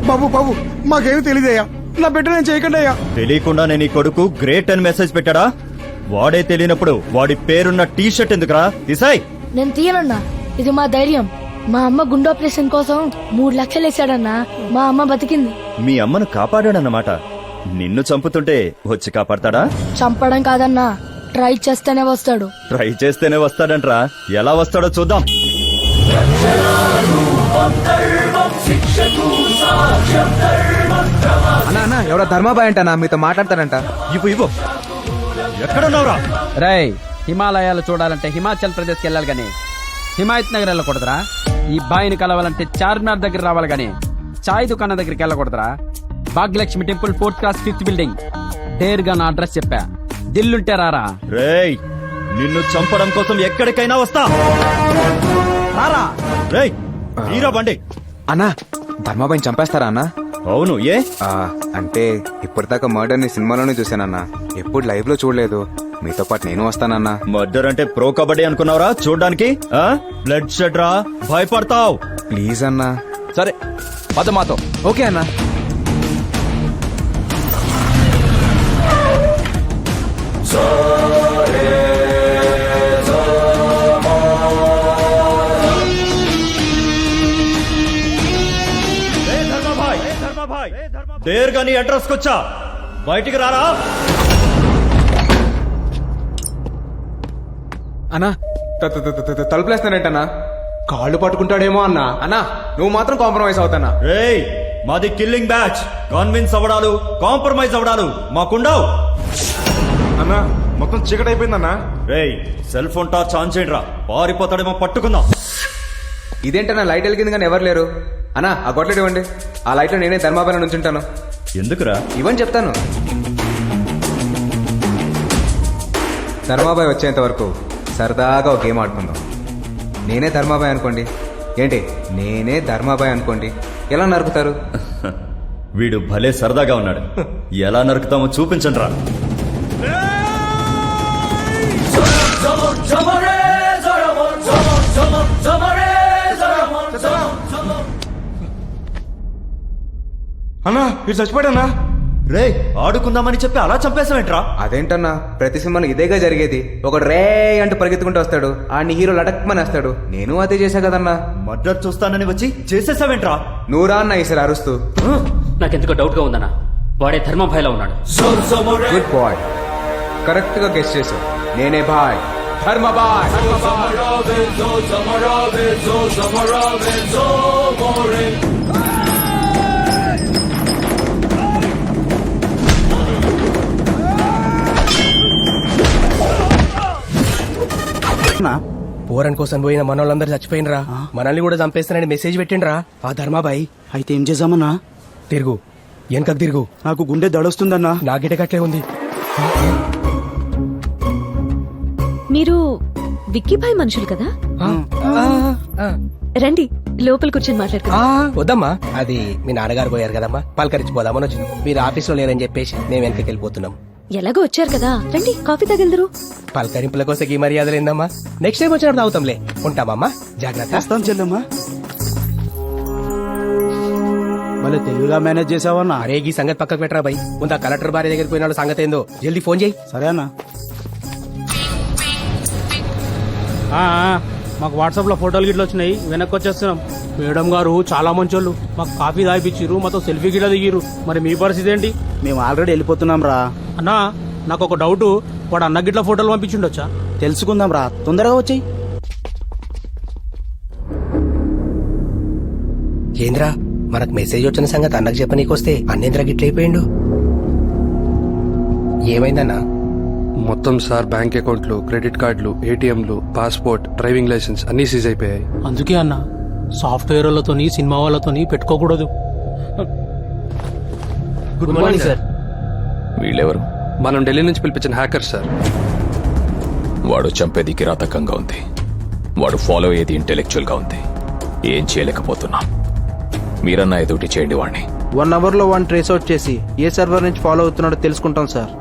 బాబు బాబు మాకేమీ తెలియదయ్యా, నా బిడ్డ నేను చేయకండి అయ్యా. తెలియకుండా నేను ఈ కొడుకు గ్రేట్ అని మెసేజ్ పెట్టాడా? వాడే తెలియనప్పుడు వాడి పేరున్న టీ షర్ట్ ఎందుకురా తీసాయ్? నేను తీయనన్నా, ఇది మా ధైర్యం. మా అమ్మ గుండె ఆపరేషన్ కోసం 3 లక్షలు వేసాడన్నా, మా అమ్మ బతికింది. మీ అమ్మను కాపాడాడన్నమాట. నిన్ను చంపుతుంటే వచ్చి కాపాడతాడా? చంపడం కాదన్నా, ట్రై చేస్తేనే వస్తాడు. ట్రై చేస్తేనే వస్తాడంట్రా. ఎలా వస్తాడో చూద్దాం. అన్నా ఎవరో ధర్మాబాయ్ అంటనా మీతో మాట్లాడతాడంట. ఇవ్వు ఎక్కడున్నావురా? రై, హిమాలయాలు చూడాలంటే హిమాచల్ ప్రదేశ్ కి వెళ్ళాలి గానీ హిమాయత్ నగర్ వెళ్ళకూడదురా. ఈ బాయిని కలవాలంటే చార్మినార్ దగ్గర రావాలి గానీ చాయ్ దుకాణం దగ్గరికి వెళ్ళకూడదురా. Bhagyalakshmi temple 4th class 5th building. డేర్ గా నా అడ్రస్ చెప్పా, దిల్లుంటే రారా. రేయ్, నిన్ను చంపడం కోసం ఎక్కడికైనా వస్తా. రారా. రేయ్ తీరా బండి. అన్నా ధర్మాబాయిని చంపేస్తారా అన్నా? అవును, ఏ? అంటే ఇప్పటిదాకా మర్డర్ ని సినిమాలోనే చూసానన్నా, ఎప్పుడు లైవ్ లో చూడలేదు. మీతో పాటు నేను వస్తానన్నా. మర్డర్ అంటే ప్రో కబడ్డీ అనుకున్నావురా చూడ్డానికి? బ్లడ్ షెడ్ రా, భయపడతావు. ప్లీజ్ అన్నా. సరే పద మాతో. ఓకే అన్నా. దేర్గా నీ అడ్రస్ కొచ్చా, బయటికి రారా. అన్నా తలుపులేస్తానంటన్నా. కాళ్ళు పట్టుకుంటాడేమో అన్నా. అన్నా నువ్వు మాత్రం కాంప్రమైజ్ అవుతానా? రేయ్, మాది కిల్లింగ్ బ్యాచ్. కన్విన్స్ అవ్వడాలు, కాంప్రమైజ్ అవ్వడాలు మాకుండవు. అన్నా మొత్తం చీకటి అయిపోయిందన్నా. రేయ్, సెల్ ఫోన్ టార్చ్ ఆన్ చేయండి రా, పారిపోతాడేమో పట్టుకుందాం. ఇదేంటన్నా లైట్ వెలిగింది కానీ ఎవరు లేరు. అన్నా ఆ గొడ్లెట్ ఇవ్వండి, ఆ లైట్ లో నేనే ధర్మాబాయి నుంచుంటాను. ఎందుకురా? ఇవ్వని చెప్తాను. ధర్మాబాయ్ వచ్చేంత వరకు సరదాగా ఒక గేమ్ ఆడుకుందాం. నేనే ధర్మాబాయ్ అనుకోండి. ఏంటి, నేనే ధర్మాబాయ్ అనుకోండి. ఎలా నరుకుతారు? వీడు భలే సరదాగా ఉన్నాడు. ఎలా నరుకుతామో చూపించండి రా. అన్నా మీరు చచ్చిపోయాడన్నా. రే, ఆడుకుందామని చెప్పి అలా చంపేసావేంట్రా? అదేంటన్నా, ప్రతి సినిమాలో ఇదేగా జరిగేది. ఒకడు రే అంటూ పరిగెత్తుకుంటూ వస్తాడు, ఆడిని హీరో లటక్మని వేస్తాడు. నేను అదే చేశా కదన్నా. మర్డర్ చూస్తానని వచ్చి చేసేసావేంట్రా? నువ్వురా అన్న ఈసారి అరుస్తూ. నాకెందుకో డౌట్ గా ఉందన్నా, వాడే ధర్మభాయ్లా ఉన్నాడు. గుడ్ బాయ్, కరెక్ట్ గా గెస్ట్ చేసావు. నేనే బాయ్, ధర్మబాయ్. పోరన్ కోసం పోయిన మనోళ్ళందరూ చచ్చిపోయినరా, మనల్ని కూడా చంపేస్తానని మెసేజ్ పెట్టిండ్రా ఆ ధర్మాబాయి. అయితే ఏం చేద్దామన్నా? తిరుగు, వెనకకు తిరుగు. నాకు గుండె దడొస్తుందన్నా. నా గిటకట్లే ఉంది. మీరు విక్కీభాయ్ మనుషులు కదా? రండి లోపల కూర్చొని మాట్లాడుకుందాం. వద్దమ్మా, అది మీ నాన్నగారు పోయారు కదమ్మా, పలకరించిపోదామని వచ్చినాం. మీరు ఆఫీస్ లో లేరని చెప్పేసి మేము వెనకకి వెళ్ళిపోతున్నాం. ఎలాగో వచ్చారు కదా, రండి కాఫీ తాగెళ్దరు. పలకరింపుల కోసం ఈ మర్యాదలు ఏందమ్మా? నెక్స్ట్ టైం వచ్చినప్పుడు తాగుతాంలే. ఉంటామమ్మా, జాగ్రత్త. వస్తాం చెల్లెమ్మా. మళ్ళీ తెలుగుగా మేనేజ్ చేసావన్నా. అరే ఈ సంగతి పక్కకు పెట్టరా బై. ముందు కలెక్టర్ భార్య దగ్గరికి పోయినాడు, సంగతి ఏందో జల్దీ ఫోన్ చేయి. సరే అన్నా. మాకు వాట్సాప్ లో ఫోటోలు గిట్ల వచ్చినాయి, వెనక్కి వచ్చేస్తున్నాం. మేడం గారు చాలా మంచోళ్ళు, మాకు కాఫీ తాగిపిచ్చిర్రు, మాతో సెల్ఫీ గిట్ల దిగిర్రు. మరి మీ పరిస్థితి ఏంటి? మేము ఆల్రెడీ వెళ్ళిపోతున్నాం రా. అన్నా నాకు ఒక డౌట్, వాడు అన్న గిట్ల ఫోటోలు పంపించిండొచ్చా? తెలుసుకుందాం రా, తొందరగా వచ్చాయి. ఏంద్రా, మనకు మెసేజ్ వచ్చిన సంగతి అన్నకు చెప్పనీకొస్తే అన్నేంద్ర గిట్లయిపోయిండు. ఏమైందన్నా? మొత్తం సార్ బ్యాంక్ అకౌంట్లు, క్రెడిట్ కార్డులు, ఏటీఎంలు, పాస్పోర్ట్, డ్రైవింగ్ లైసెన్స్ అన్ని సీజ్ అయిపోయాయి. అందుకే అన్న సాఫ్ట్వేర్ వాళ్ళతోని సినిమా వాళ్ళతోని పెట్టుకోకూడదు. Good morning sir. వీళ్ళెవరు? మనం ఢిల్లీ నుంచి పిలిపించిన హ్యాకర్ సార్. వాడు చంపేది కిరాతకంగా ఉంది, వాడు ఫాలో అయ్యేది ఇంటెలెక్చువల్ గా ఉంది. ఏం చేయలేకపోతున్నాం. మీరన్నా ఎదుటి చేయండి వాడిని. 1 hour లో వాడిని ట్రేస్ అవుట్ చేసి ఏ సర్వర్ నుంచి ఫాలో అవుతున్నాడో తెలుసుకుంటాం సార్.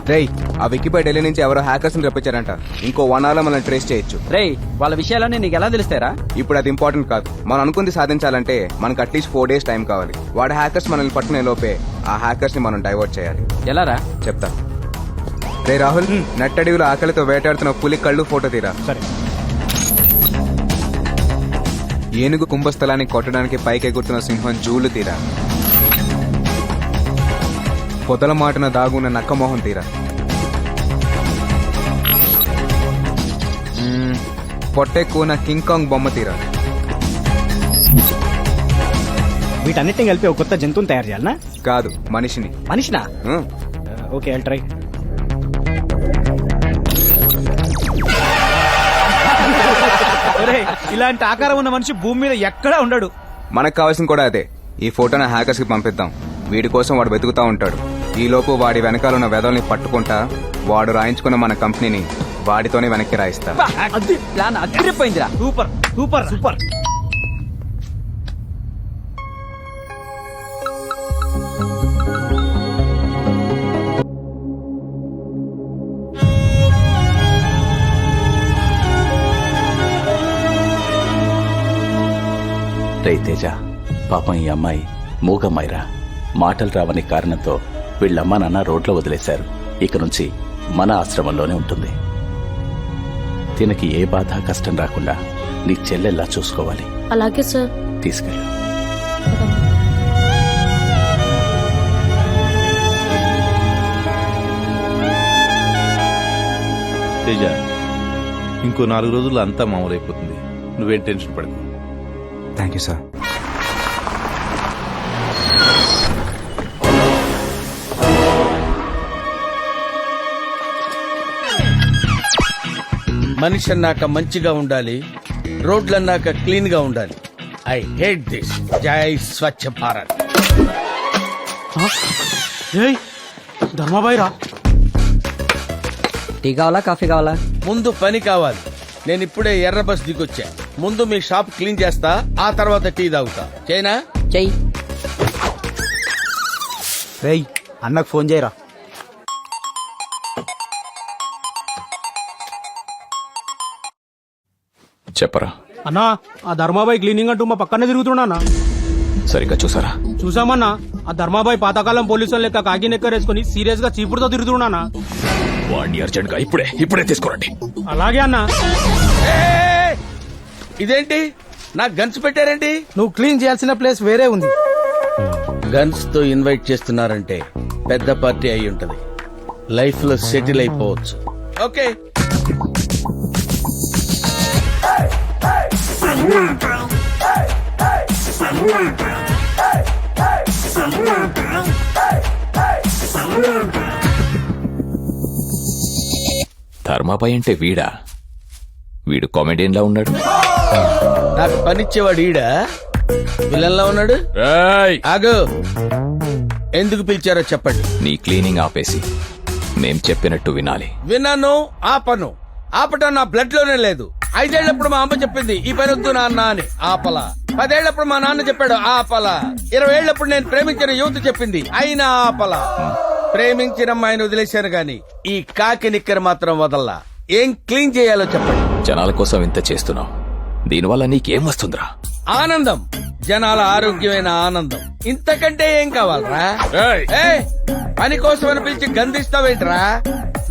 రేయ్, ఆ వికీపై ఢిల్లీ నుంచి ఎవరో హ్యాకర్స్ ని రప్పించారంట. ఇంకో 1 hour లో మనం ట్రేస్ చేయొచ్చు. రేయ్, వాళ్ళ విషయాలన్నీ నీకు ఎలా తెలుస్తారా? ఇప్పుడు అది ఇంపార్టెంట్ కాదు. మనం అనుకుంది సాధించాలంటే మనకు అట్లీస్ట్ 4 days టైం కావాలి. వాడు హ్యాకర్స్ మనల్ని పట్టుకునే లోపే ఆ హ్యాకర్స్ ని మనం డైవర్ట్ చేయాలి. ఎలారా? చెప్తా. రే రాహుల్, నట్టడివిలో ఆకలితో వేటాడుతున్న పులి కళ్ళు ఫోటో తీరా. సరే. ఏనుగు కుంభస్థలాన్ని కొట్టడానికి పైకెగురుతున్న సింహం జూలు తీరా. పొదల మాటన దాగున్న నక్కమోహం తీరా. పొట్టెక్కువ కింగ్ కాంగ్ బొమ్మ తీరా. వీటన్నిటిని కలిపి ఒక కొత్త జంతువుని తయారు చేయాలనా? కాదు, మనిషిని. మనిషినా? ఉం. Okay, I'll try. ఇలాంటి ఆకారం ఉన్న మనిషి భూమి మీద ఎక్కడా ఉండడు. మనకు కావాల్సింది కూడా అదే. ఈ ఫోటోని హ్యాకర్స్ కి పంపిద్దాం. వీడి కోసం వాడు వెతుకుతా ఉంటాడు. ఈ లోపు వాడి వెనకాల ఉన్న వెదల్ని పట్టుకుంటా వాడు రాయించుకున్న మన కంపెనీని వాడితోనే వెనక్కి రాయిస్తా. అది ప్లాన్ అదిరిపోయిందిరా. Super super super. రైతేజ, పాపం ఈ అమ్మాయి మూగమ్మాయిరా. మాటలు రావని కారణంతో వీళ్ళమ్మ నాన్న రోడ్లో వదిలేశారు. ఇక నుంచి మన ఆశ్రమంలోనే ఉంటుంది. తినకి ఏ బాధ కష్టం రాకుండా నీ చెల్లెల్లా చూసుకోవాలి. అలాగే సార్. తీసుకెళ్ళు. తేజ, ఇంకో 4 రోజుల్లో అంతా మామూలైపోతుంది. నువ్వేం టెన్షన్ పడకు. Thank you sir. మనిషి అన్నాక మంచిగా ఉండాలి, రోడ్లన్నాక క్లీన్ గా ఉండాలి. I hate this. జై స్వచ్ఛ భారత్. ధర్మాబాయి రా. టీ కావాలా కాఫీ కావాలా? ముందు పని కావాలి. నేను ఇప్పుడే ఎర్ర బస్ దిగొచ్చా. ముందు మీ షాప్ క్లీన్ చేస్తా, ఆ తర్వాత టీ తాగుతా. చైనా చెయ్యి. రేయ్, అన్నకు ఫోన్ చేయరా. చెప్పరా. అన్నా, ఆ ధర్మాబాయి క్లీనింగ్ అంటూ మా పక్కనే తిరుగుతున్నా. సరిగ్గా చూసారా? చూసామన్నా. ఆ ధర్మాబాయి పాతకాలం పోలీసులు లెక్క కాకి నెక్కరేసుకుని సీరియస్ గా చీపుడుతో తిరుగుతున్నా. వాడిని అర్జెంట్ గా ఇప్పుడే తీసుకురండి. అలాగే అన్నా. ఇదేంటి నాకు గన్స్ పెట్టారేంటి? నువ్వు క్లీన్ చేయాల్సిన ప్లేస్ వేరే ఉంది. గన్స్ తో ఇన్వైట్ చేస్తున్నారంటే పెద్ద పార్టీ అయి ఉంటది. లైఫ్ లో సెటిల్ అయిపోవచ్చు. ఓకే. ధర్మాబాయ్ అంటే వీడా? వీడు కామెడియన్ లా ఉన్నాడు. నాకు పనిచ్చేవాడు ఈడా విలన్ లా ఉన్నాడు. ఆగు, ఎందుకు పిలిచారో చెప్పండి. నీ క్లీనింగ్ ఆపేసి మేం చెప్పినట్టు వినాలి. విన్నాను, ఆపను. ఆపటం నా బ్లడ్ లోనే లేదు. 5 ఏళ్లప్పుడు మా అమ్మ చెప్పింది ఈ పని వద్దు నాన్న అని, ఆపల. 10 ఏళ్లప్పుడు మా నాన్న చెప్పాడు, ఆపల. 20 ఏళ్లప్పుడు నేను ప్రేమించిన యువత చెప్పింది, అయినా ఆపల. ప్రేమించిన అమ్మాయిని వదిలేశాను గాని ఈ కాకి నిక్కర మాత్రం వదల్లా. ఏం క్లీన్ చేయాలో చెప్పండి. జనాల కోసం ఇంత చేస్తున్నావు, దీనివల్ల నీకేం వస్తుందిరా? ఆనందం, జనాల ఆరోగ్యమైన ఆనందం. ఇంతకంటే ఏం కావాలరా? ఏయ్, పని కోసం అని పిలిచి గంధిస్తావేంట్రా?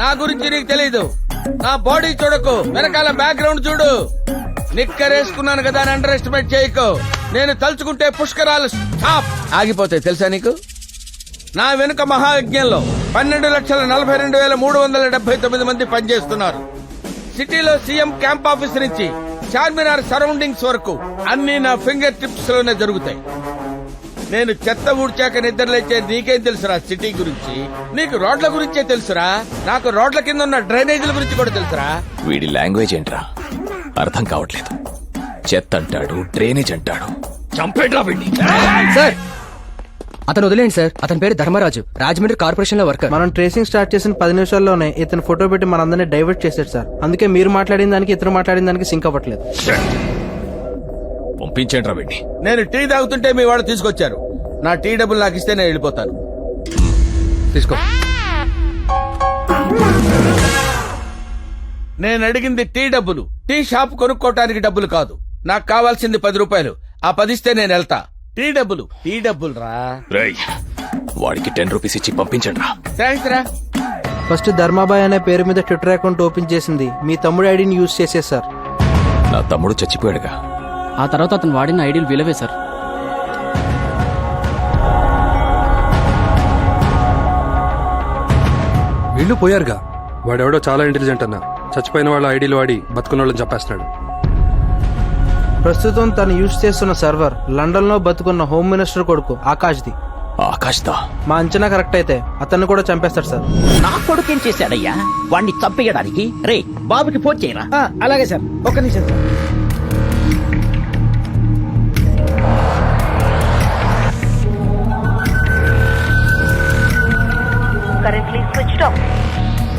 నా గురించి నీకు తెలీదు. నా బాడీ చూడకు, వెనకాల బ్యాక్గ్రౌండ్ చూడు. నిక్కరేసుకున్నాను కదా అని అండర్ ఎస్టిమేట్ చేయకు. నేను తలుచుకుంటే పుష్కరాలు స్టాప్ ఆగిపోతాయి తెలుసా నీకు? నా వెనుక మహాయజ్ఞంలో 12,42,379 మంది పనిచేస్తున్నారు. సిటీలో సీఎం క్యాంప్ ఆఫీస్ నుంచి చార్మినార్ సరౌండింగ్స్ వరకు అన్ని నా ఫింగర్ టిప్స్ లోనే జరుగుతాయి. నేను చెత్త ఊడ్చాక నిద్రలేచే నీకేం తెలుసురా సిటీ గురించి? నీకు రోడ్ల గురించే తెలుసురా? నాకు రోడ్ల కింద ఉన్న డ్రైనేజీల గురించి కూడా తెలుసురా? వీడి లాంగ్వేజ్ ఏంట్రా? అర్థం కావట్లేదు. చెత్త అంటాడు, డ్రైనేజ్ అంటాడు. చంపేట్రా వీడిని. సార్, అతను వదిలేండి సార్. అతని పేరు ధర్మరాజు, రాజమండ్రి కార్పొరేషన్ లో వర్కర్. మనం ట్రేసింగ్ స్టార్ట్ చేసిన 10 నిమిషాల్లోనే ఇతను ఫోటో పెట్టి మనందరినీ డైవర్ట్ చేశాడు సార్. అందుకే మీరు మాట్లాడిన దానికి ఇతను మాట్లాడిన దానికి సింక్ అవ్వట్లేదు. పంపించేంట్రా వీడిని. నేను టీ తాగుతుంటే మీ వాళ్ళు తీసుకొచ్చారు. నా టీ డబ్బులు నాకు ఇస్తే నేను వెళ్ళిపోతాను. తీసుకో. నేను అడిగింది టీ డబ్బులు. టీ షాప్ కొనుక్కోటానికి డబ్బులు కాదు. నాకు కావాల్సింది 10 రూపాయలు. ఆ 10 ఇస్తే నేను వెళ్తా. టీ డబ్బులు రా. రేయ్, వాడికి 10 రూపీస్ ఇచ్చి పంపించండి రా. థ్యాంక్స్ రా. ఫస్ట్ ధర్మాబాయ్ అనే పేరు మీద ట్విట్టర్ అకౌంట్ ఓపెన్ చేసింది మీ తమ్ముడు ఐడిని యూజ్ చేసే సార్. నా తమ్ముడు చచ్చిపోయాడుగా. ఆ తర్వాత అతను వాడిన ఐడియల్ విలువే సార్. వీళ్ళు పోయారుగా. వాడెవడో చాలా ఇంటెలిజెంట్ అన్న. చచ్చిపోయిన వాళ్ళ ఐడీలు వాడి బతుకున్న వాళ్ళని చంపేస్తున్నాడు. ప్రస్తుతం తను యూజ్ చేస్తున్న సర్వర్ లండన్ లో బతుకున్న హోమ్ మినిస్టర్ కొడుకు ఆకాష్ది. ఆకాష్దా? మా అంచనా కరెక్ట్ అయితే అతన్ని కూడా చంపేస్తాడు సార్. నా కొడుకు ఏం చేశాడయ్యా వాణ్ణి చంపేయడానికి? రే బాబుకి ఫోన్ చేయరా. అలాగే సార్, ఒక్క నిమిషం సార్.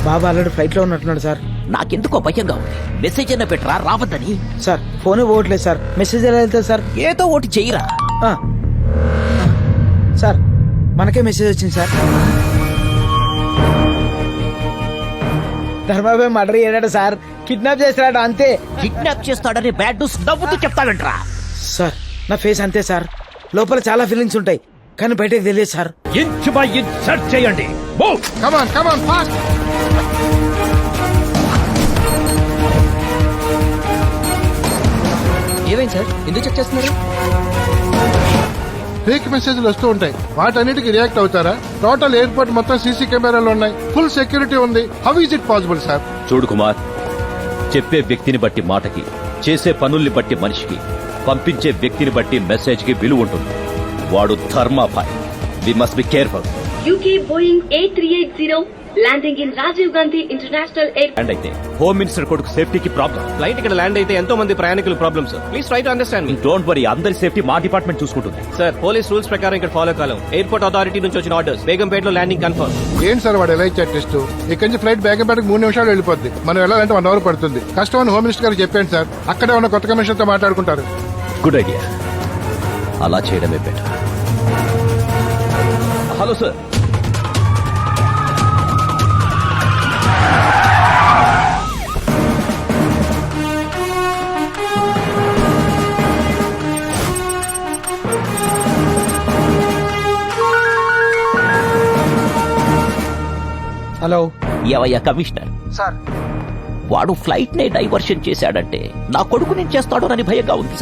బాబా ఆల్రెడీ ఫ్లైట్ లో ఉన్నట్టున్నాడు సార్. నాకెందుకో భయంగా ఉంది. మెసేజ్ అయినా పెట్టరా రావద్దని. సార్ ఫోన్ ఓట్లేదు సార్. మెసేజ్ ఎలా వెళ్తుంది సార్? ఏదో ఒకటి చెయ్యరా. సార్ మనకే మెసేజ్ వచ్చింది సార్. ధర్మాబాయ్ మర్డర్ చేయడాడు సార్. కిడ్నాప్ చేస్తాడు అంతే. కిడ్నాప్ చేస్తాడని బ్యాడ్ న్యూస్ నవ్వుతూ చెప్తాడంట్రా. సార్ నా ఫేస్ అంతే సార్. లోపల చాలా ఫీలింగ్స్ ఉంటాయి కానీ బయటకు తెలియదు sir. Inch by inch search చేయండి. ఏమైంది సార్? ఎందుకు చెక్ చేస్తున్నారు? ఫేక్ మెసేజ్లు వస్తూ ఉంటాయి. వాటన్నిటికి రియాక్ట్ అవుతారా? టోటల్ ఎయిర్పోర్ట్ మొత్తం సీసీ కెమెరాలు ఉన్నాయి. ఫుల్ సెక్యూరిటీ ఉంది. How is it possible sir? చూడు కుమార్, చెప్పే వ్యక్తిని బట్టి మాటకి, చేసే పనుల్ని బట్టి మనిషికి, పంపించే వ్యక్తిని బట్టి మెసేజ్ కి విలువ ఉంటుంది. వాడు Dharmabhai. We must be careful. UK Boeing A380 landing in Rajiv Gandhi International Airport. And అయితే హోమ్ మినిస్టర్ కొడుకు సేఫ్టీకి ప్రాబ్లం. ఫ్లైట్ ఇక్కడ ల్యాండ్ అయితే ఎంతో మంది ప్రయాణికులు problems. Please try to understand me. Don't worry, అందరి సేఫ్టీ మా డిపార్ట్మెంట్ చూసుకుంటుంది. సార్ పోలీస్ రూల్స్ ప్రకారం ఇక్కడ ఫాలో కాలం. ఎయిర్పోర్ట్ అథారిటీ నుంచి వచ్చిన ఆర్డర్స్. బేగంపేటలో ల్యాండింగ్ కన్ఫర్మ్. ఏంటి సార్ వాడు ఎలా ఇచ్చారు టెస్ట్? ఇక్కడి నుంచి ఫ్లైట్ బేగంపేటకు 3 నిమిషాలు వెళ్ళిపోద్ది. మనం వెళ్ళాలంటే 1 అవర్ పడుతుంది. కష్టం అని హోమ్ మినిస్టర్ గారు చెప్పాను సార్. అక్కడే ఉన్న కొత్త కమిషనర్ తో మాట్లాడుకుంటారు. Good idea. అలా చేయడమే బెటర్. Hello sir. హలో. ఏవయ్యా కమిషనర్ సార్ వాడు ఫ్లైట్ నే డైవర్షన్ చేశాడంటే నా కొడుకు నేను చేస్తాడోనని భయంగా ఉంది.